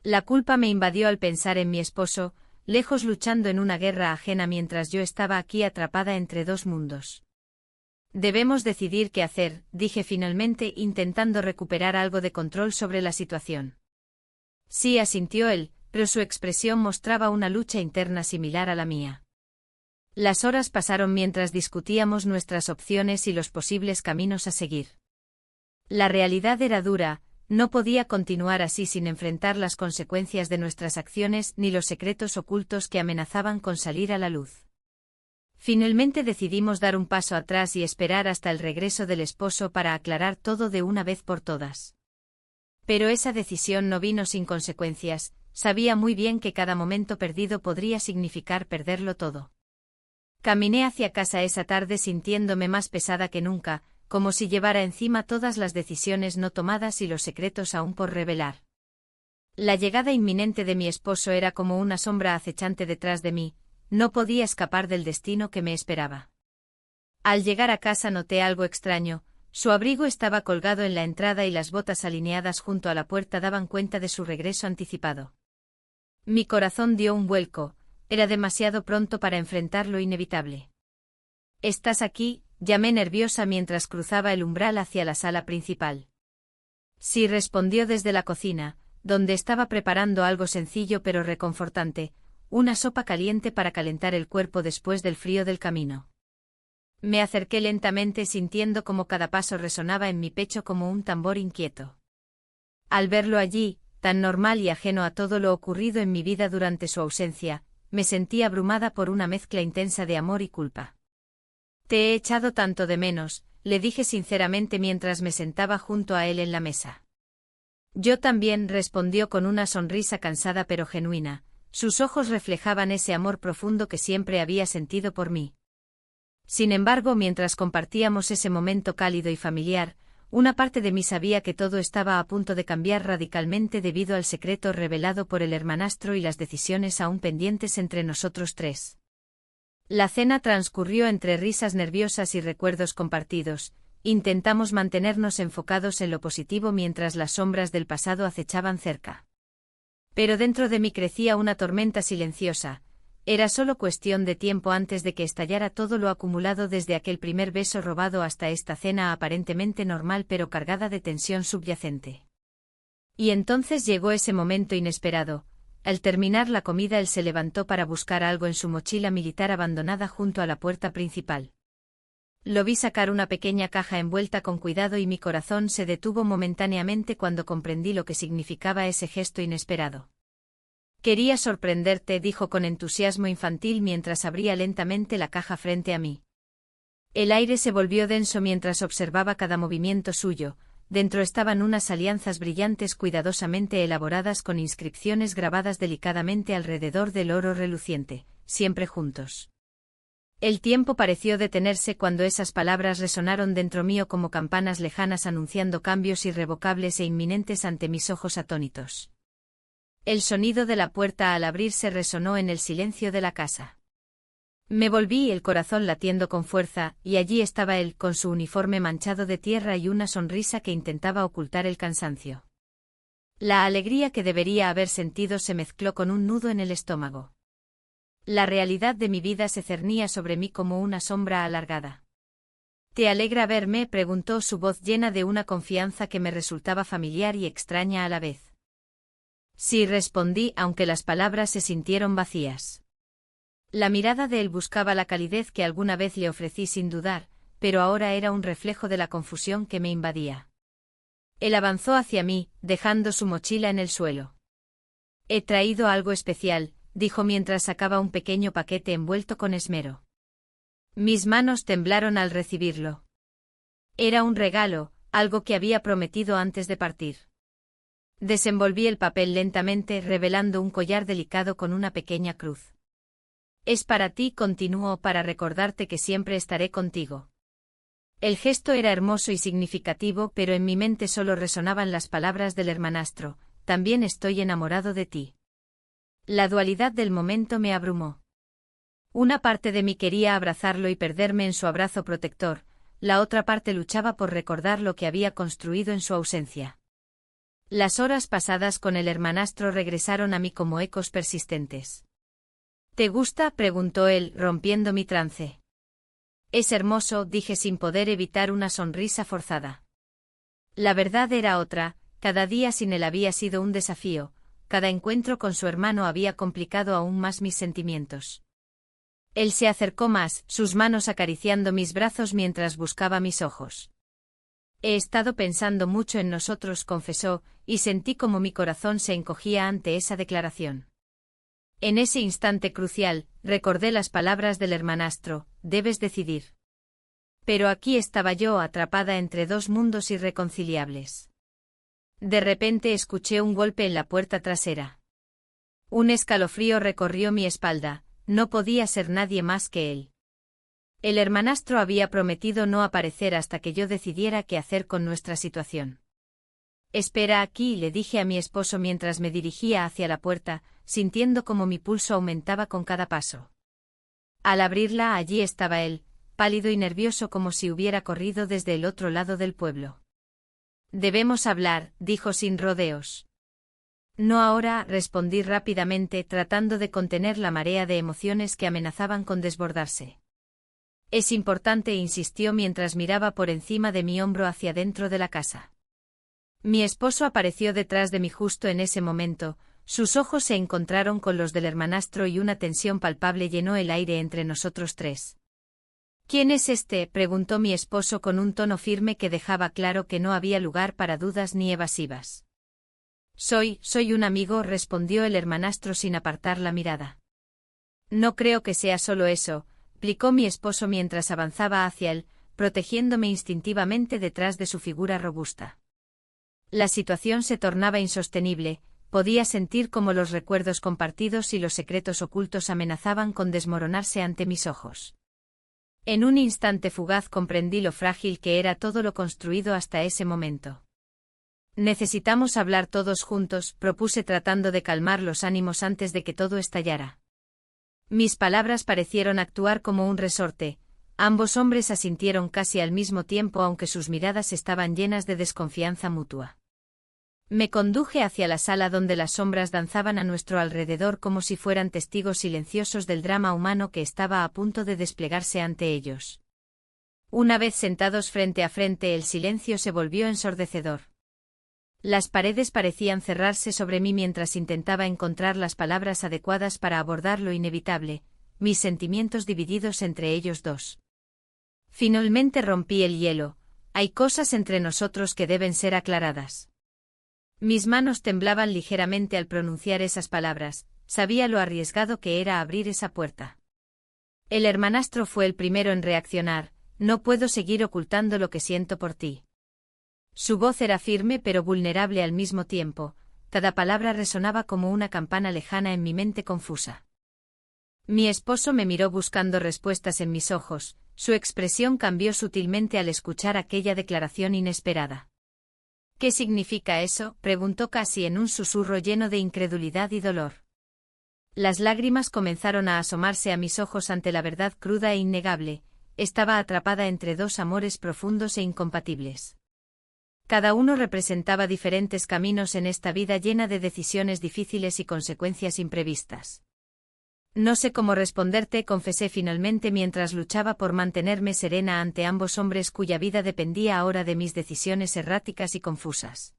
La culpa me invadió al pensar en mi esposo, lejos luchando en una guerra ajena mientras yo estaba aquí atrapada entre dos mundos. Debemos decidir qué hacer, dije finalmente intentando recuperar algo de control sobre la situación. Sí, asintió él, pero su expresión mostraba una lucha interna similar a la mía. Las horas pasaron mientras discutíamos nuestras opciones y los posibles caminos a seguir. La realidad era dura. No podía continuar así sin enfrentar las consecuencias de nuestras acciones ni los secretos ocultos que amenazaban con salir a la luz. Finalmente decidimos dar un paso atrás y esperar hasta el regreso del esposo para aclarar todo de una vez por todas. Pero esa decisión no vino sin consecuencias, sabía muy bien que cada momento perdido podría significar perderlo todo. Caminé hacia casa esa tarde sintiéndome más pesada que nunca, como si llevara encima todas las decisiones no tomadas y los secretos aún por revelar. La llegada inminente de mi esposo era como una sombra acechante detrás de mí, no podía escapar del destino que me esperaba. Al llegar a casa noté algo extraño, su abrigo estaba colgado en la entrada y las botas alineadas junto a la puerta daban cuenta de su regreso anticipado. Mi corazón dio un vuelco, era demasiado pronto para enfrentar lo inevitable. ¿Estás aquí?, llamé nerviosa mientras cruzaba el umbral hacia la sala principal. Sí, respondió desde la cocina, donde estaba preparando algo sencillo pero reconfortante, una sopa caliente para calentar el cuerpo después del frío del camino. Me acerqué lentamente sintiendo como cada paso resonaba en mi pecho como un tambor inquieto. Al verlo allí, tan normal y ajeno a todo lo ocurrido en mi vida durante su ausencia, me sentí abrumada por una mezcla intensa de amor y culpa. Te he echado tanto de menos, le dije sinceramente mientras me sentaba junto a él en la mesa. Yo también, respondió con una sonrisa cansada pero genuina, sus ojos reflejaban ese amor profundo que siempre había sentido por mí. Sin embargo, mientras compartíamos ese momento cálido y familiar, una parte de mí sabía que todo estaba a punto de cambiar radicalmente debido al secreto revelado por el hermanastro y las decisiones aún pendientes entre nosotros tres. La cena transcurrió entre risas nerviosas y recuerdos compartidos. Intentamos mantenernos enfocados en lo positivo mientras las sombras del pasado acechaban cerca. Pero dentro de mí crecía una tormenta silenciosa. Era solo cuestión de tiempo antes de que estallara todo lo acumulado desde aquel primer beso robado hasta esta cena aparentemente normal pero cargada de tensión subyacente. Y entonces llegó ese momento inesperado. Al terminar la comida él se levantó para buscar algo en su mochila militar abandonada junto a la puerta principal. Lo vi sacar una pequeña caja envuelta con cuidado y mi corazón se detuvo momentáneamente cuando comprendí lo que significaba ese gesto inesperado. Quería sorprenderte, dijo con entusiasmo infantil mientras abría lentamente la caja frente a mí. El aire se volvió denso mientras observaba cada movimiento suyo. Dentro estaban unas alianzas brillantes cuidadosamente elaboradas con inscripciones grabadas delicadamente alrededor del oro reluciente, siempre juntos. El tiempo pareció detenerse cuando esas palabras resonaron dentro mío como campanas lejanas anunciando cambios irrevocables e inminentes ante mis ojos atónitos. El sonido de la puerta al abrirse resonó en el silencio de la casa. Me volví, el corazón latiendo con fuerza, y allí estaba él, con su uniforme manchado de tierra y una sonrisa que intentaba ocultar el cansancio. La alegría que debería haber sentido se mezcló con un nudo en el estómago. La realidad de mi vida se cernía sobre mí como una sombra alargada. ¿Te alegra verme?, preguntó su voz llena de una confianza que me resultaba familiar y extraña a la vez. Sí, respondí, aunque las palabras se sintieron vacías. La mirada de él buscaba la calidez que alguna vez le ofrecí sin dudar, pero ahora era un reflejo de la confusión que me invadía. Él avanzó hacia mí, dejando su mochila en el suelo. He traído algo especial, dijo mientras sacaba un pequeño paquete envuelto con esmero. Mis manos temblaron al recibirlo. Era un regalo, algo que había prometido antes de partir. Desenvolví el papel lentamente, revelando un collar delicado con una pequeña cruz. Es para ti, continuó, para recordarte que siempre estaré contigo. El gesto era hermoso y significativo, pero en mi mente solo resonaban las palabras del hermanastro: también estoy enamorado de ti. La dualidad del momento me abrumó. Una parte de mí quería abrazarlo y perderme en su abrazo protector, la otra parte luchaba por recordar lo que había construido en su ausencia. Las horas pasadas con el hermanastro regresaron a mí como ecos persistentes. ¿Te gusta?, preguntó él, rompiendo mi trance. Es hermoso, dije sin poder evitar una sonrisa forzada. La verdad era otra, cada día sin él había sido un desafío, cada encuentro con su hermano había complicado aún más mis sentimientos. Él se acercó más, sus manos acariciando mis brazos mientras buscaba mis ojos. He estado pensando mucho en nosotros, confesó, y sentí como mi corazón se encogía ante esa declaración. En ese instante crucial, recordé las palabras del hermanastro: debes decidir. Pero aquí estaba yo, atrapada entre dos mundos irreconciliables. De repente escuché un golpe en la puerta trasera. Un escalofrío recorrió mi espalda, no podía ser nadie más que él. El hermanastro había prometido no aparecer hasta que yo decidiera qué hacer con nuestra situación. Espera aquí, le dije a mi esposo mientras me dirigía hacia la puerta, sintiendo como mi pulso aumentaba con cada paso. Al abrirla, allí estaba él, pálido y nervioso como si hubiera corrido desde el otro lado del pueblo. Debemos hablar, dijo sin rodeos. No ahora, respondí rápidamente, tratando de contener la marea de emociones que amenazaban con desbordarse. Es importante, insistió mientras miraba por encima de mi hombro hacia dentro de la casa. Mi esposo apareció detrás de mí justo en ese momento, sus ojos se encontraron con los del hermanastro y una tensión palpable llenó el aire entre nosotros tres. ¿Quién es este?, preguntó mi esposo con un tono firme que dejaba claro que no había lugar para dudas ni evasivas. Soy un amigo, respondió el hermanastro sin apartar la mirada. No creo que sea solo eso, replicó mi esposo mientras avanzaba hacia él, protegiéndome instintivamente detrás de su figura robusta. La situación se tornaba insostenible, podía sentir cómo los recuerdos compartidos y los secretos ocultos amenazaban con desmoronarse ante mis ojos. En un instante fugaz comprendí lo frágil que era todo lo construido hasta ese momento. Necesitamos hablar todos juntos, propuse tratando de calmar los ánimos antes de que todo estallara. Mis palabras parecieron actuar como un resorte, ambos hombres asintieron casi al mismo tiempo aunque sus miradas estaban llenas de desconfianza mutua. Me conduje hacia la sala donde las sombras danzaban a nuestro alrededor como si fueran testigos silenciosos del drama humano que estaba a punto de desplegarse ante ellos. Una vez sentados frente a frente, el silencio se volvió ensordecedor. Las paredes parecían cerrarse sobre mí mientras intentaba encontrar las palabras adecuadas para abordar lo inevitable, mis sentimientos divididos entre ellos dos. Finalmente rompí el hielo: hay cosas entre nosotros que deben ser aclaradas. Mis manos temblaban ligeramente al pronunciar esas palabras, sabía lo arriesgado que era abrir esa puerta. El hermanastro fue el primero en reaccionar, no puedo seguir ocultando lo que siento por ti. Su voz era firme pero vulnerable al mismo tiempo, cada palabra resonaba como una campana lejana en mi mente confusa. Mi esposo me miró buscando respuestas en mis ojos, su expresión cambió sutilmente al escuchar aquella declaración inesperada. ¿Qué significa eso?, preguntó casi en un susurro lleno de incredulidad y dolor. Las lágrimas comenzaron a asomarse a mis ojos ante la verdad cruda e innegable, estaba atrapada entre dos amores profundos e incompatibles. Cada uno representaba diferentes caminos en esta vida llena de decisiones difíciles y consecuencias imprevistas. No sé cómo responderte, confesé finalmente mientras luchaba por mantenerme serena ante ambos hombres cuya vida dependía ahora de mis decisiones erráticas y confusas.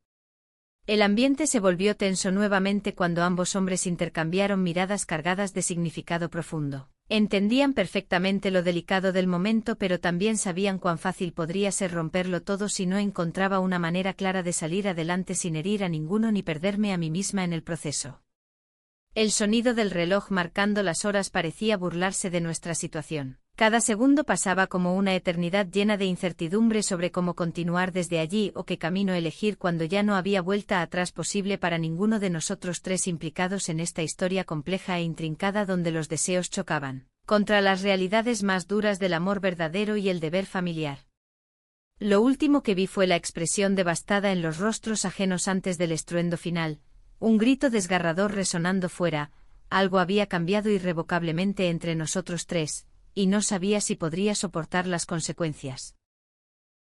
El ambiente se volvió tenso nuevamente cuando ambos hombres intercambiaron miradas cargadas de significado profundo. Entendían perfectamente lo delicado del momento, pero también sabían cuán fácil podría ser romperlo todo si no encontraba una manera clara de salir adelante sin herir a ninguno ni perderme a mí misma en el proceso. El sonido del reloj marcando las horas parecía burlarse de nuestra situación. Cada segundo pasaba como una eternidad llena de incertidumbre sobre cómo continuar desde allí o qué camino elegir cuando ya no había vuelta atrás posible para ninguno de nosotros tres implicados en esta historia compleja e intrincada donde los deseos chocaban contra las realidades más duras del amor verdadero y el deber familiar. Lo último que vi fue la expresión devastada en los rostros ajenos antes del estruendo final, un grito desgarrador resonando fuera, algo había cambiado irrevocablemente entre nosotros tres, y no sabía si podría soportar las consecuencias.